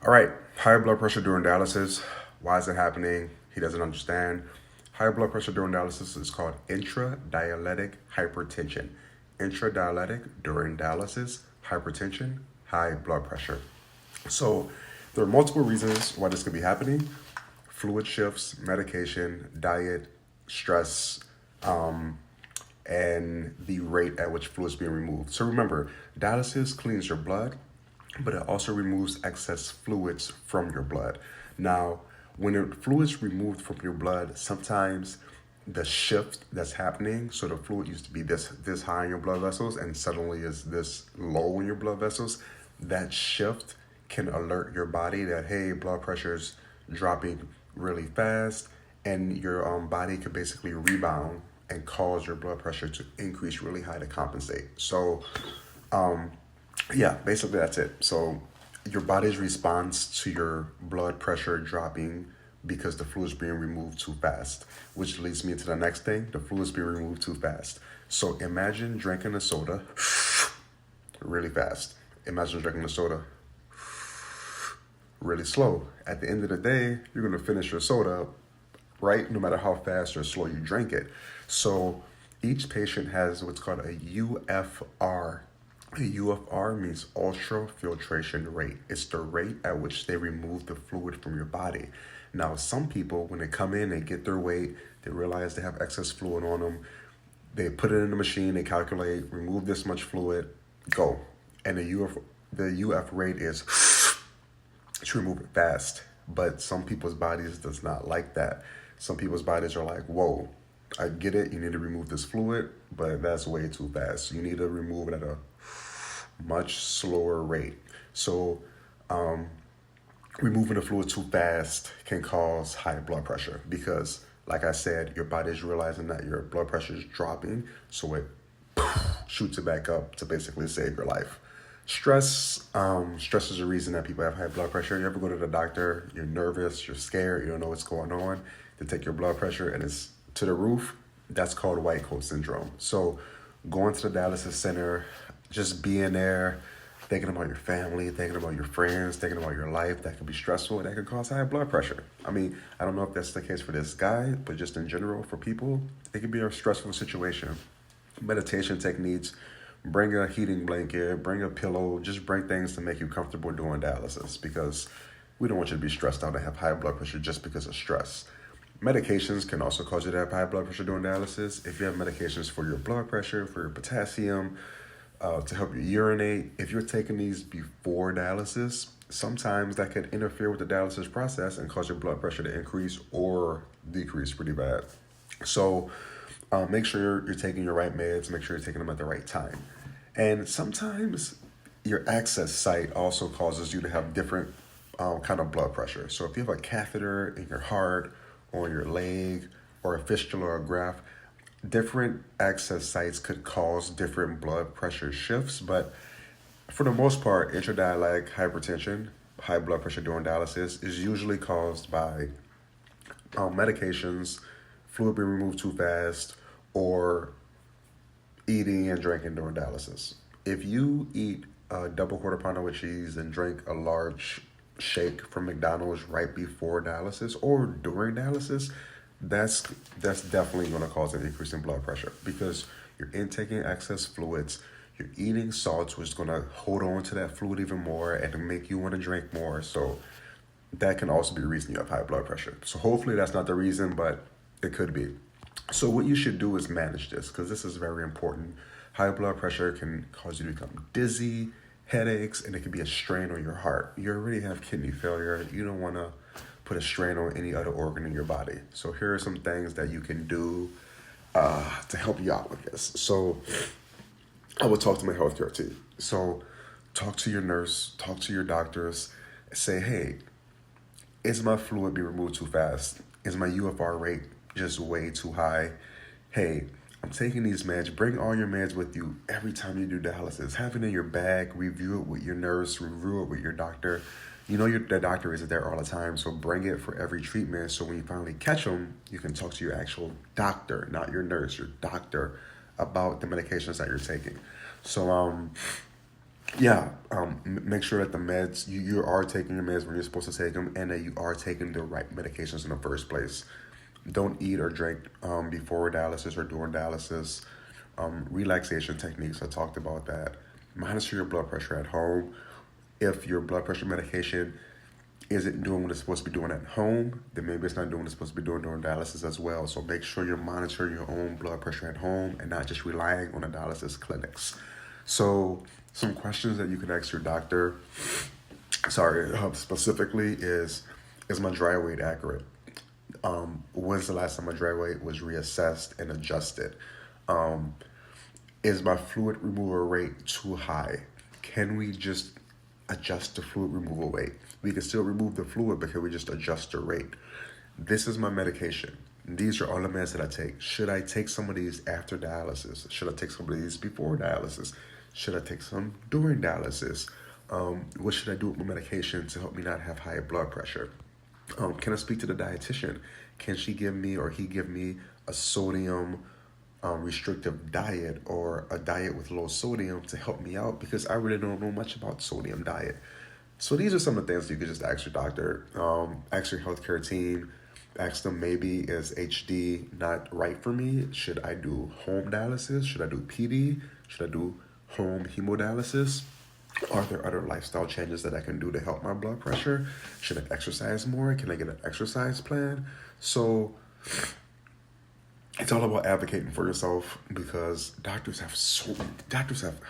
All right, high blood pressure during dialysis. Why is it happening? He doesn't understand. High blood pressure during dialysis is called intradialytic hypertension. Intradialytic during dialysis, hypertension, high blood pressure. So there are multiple reasons why this could be happening. Fluid shifts, medication, diet, stress, and the rate at which fluid is being removed. So remember, dialysis cleans your blood, but it also removes excess fluids from your blood. Now, when the fluid's removed from your blood, sometimes the shift that's happening, so the fluid used to be this high in your blood vessels and suddenly is this low in your blood vessels, that shift can alert your body that, hey, blood pressure's dropping really fast, and your body could basically rebound and cause your blood pressure to increase really high to compensate. So yeah, basically that's it. So your body's response to your blood pressure dropping because the fluid's being removed too fast, which leads me to the next thing. The fluid's being removed too fast. So imagine drinking a soda really fast. Imagine drinking a soda really slow. At the end of the day, you're going to finish your soda, right? No matter how fast or slow you drink it. So each patient has what's called a UFR. A UFR means ultrafiltration rate. It's the rate at which they remove the fluid from your body. Now, some people, when they come in, they get their weight, they realize they have excess fluid on them, they put it in the machine, they calculate, remove this much fluid, go. And the UF rate is to remove it fast. But some people's bodies does not like that. Some people's bodies are like, whoa, I get it, you need to remove this fluid, but that's way too fast. You need to remove it at a much slower rate. So removing the fluid too fast can cause high blood pressure because, like I said, your body is realizing that your blood pressure is dropping, so it shoots it back up to basically save your life. Stress is a reason that people have high blood pressure. You ever go to the doctor, you're nervous, you're scared, you don't know what's going on, they take your blood pressure and it's to the roof. That's called white coat syndrome. So going to the dialysis center, just being there, thinking about your family, thinking about your friends, thinking about your life, that can be stressful. That can cause high blood pressure. I mean, I don't know if that's the case for this guy, but just in general, for people, it can be a stressful situation. Meditation techniques, bring a heating blanket, bring a pillow, just bring things to make you comfortable doing dialysis because we don't want you to be stressed out and have high blood pressure just because of stress. Medications can also cause you to have high blood pressure during dialysis. If you have medications for your blood pressure, for your potassium, to help you urinate, if you're taking these before dialysis, sometimes that could interfere with the dialysis process and cause your blood pressure to increase or decrease pretty bad. So make sure you're taking your right meds, make sure you're taking them at the right time. And sometimes your access site also causes you to have different kind of blood pressure. So if you have a catheter in your heart or your leg or a fistula or a graft, different access sites could cause different blood pressure shifts, but for the most part, intradialytic hypertension, high blood pressure during dialysis, is usually caused by medications, fluid being removed too fast, or eating and drinking during dialysis. If you eat a double quarter pounder with cheese and drink a large shake from McDonald's right before dialysis or during dialysis, that's definitely going to cause an increase in blood pressure because you're intaking excess fluids, you're eating salts, which is going to hold on to that fluid even more and to make you want to drink more. So that can also be the reason you have high blood pressure. So hopefully that's not the reason, but it could be. So what you should do is manage this because this is very important. High blood pressure can cause you to become dizzy, headaches, and it can be a strain on your heart. You already have kidney failure. You don't want to put a strain on any other organ in your body. So here are some things that you can do to help you out with this. So I would talk to my healthcare team. So talk to your nurse, talk to your doctors, say, hey, is my fluid being removed too fast? Is my UFR rate just way too high? Hey, I'm taking these meds. Bring all your meds with you every time you do dialysis. Have it in your bag. Review it with your nurse. Review it with your doctor. You know the doctor isn't there all the time, so bring it for every treatment. So when you finally catch them, you can talk to your actual doctor, not your nurse, your doctor, about the medications that you're taking. So Yeah, make sure that the meds, you are taking your meds when you're supposed to take them, and that you are taking the right medications in the first place. Don't eat or drink before dialysis or during dialysis. Relaxation techniques, I talked about that. Monitor your blood pressure at home. If your blood pressure medication isn't doing what it's supposed to be doing at home, then maybe it's not doing what it's supposed to be doing during dialysis as well. So make sure you're monitoring your own blood pressure at home and not just relying on the dialysis clinics. So some questions that you can ask your doctor, specifically is my dry weight accurate? When's the last time my dry weight was reassessed and adjusted? Is my fluid removal rate too high? Can we just adjust the fluid removal rate? We can still remove the fluid, but can we just adjust the rate? This is my medication. These are all the meds that I take. Should I take some of these after dialysis? Should I take some of these before dialysis? Should I take some during dialysis? What should I do with my medication to help me not have high blood pressure? Can I speak to the dietitian? Can she give me or he give me a sodium restrictive diet or a diet with low sodium to help me out? Because I really don't know much about sodium diet. So these are some of the things you could just ask your doctor, ask your healthcare team, ask them, maybe is HD not right for me? Should I do home dialysis? Should I do PD? Should I do home hemodialysis? Are there other lifestyle changes that I can do to help my blood pressure? Should I exercise more? Can I get an exercise plan? So it's all about advocating for yourself, because doctors have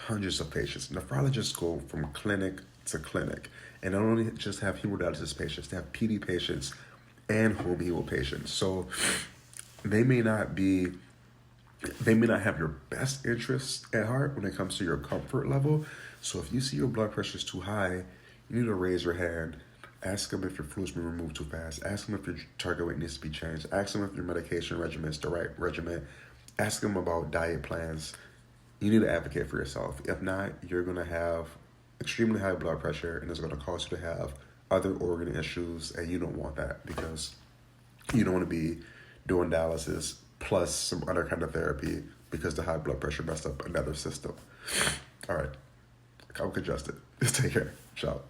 hundreds of patients. Nephrologists go from clinic to clinic, and they don't only just have hemodialysis patients, they have PD patients and home hemo patients. So they may not have your best interests at heart when it comes to your comfort level. So if you see your blood pressure is too high, you need to raise your hand. Ask them if your fluids been removed too fast. Ask them if your target weight needs to be changed. Ask them if your medication regimen is the right regimen. Ask them about diet plans. You need to advocate for yourself. If not, you're going to have extremely high blood pressure, and it's going to cause you to have other organ issues, and you don't want that, because you don't want to be doing dialysis plus some other kind of therapy because the high blood pressure messed up another system. All right. I'm congested. Take care. Ciao.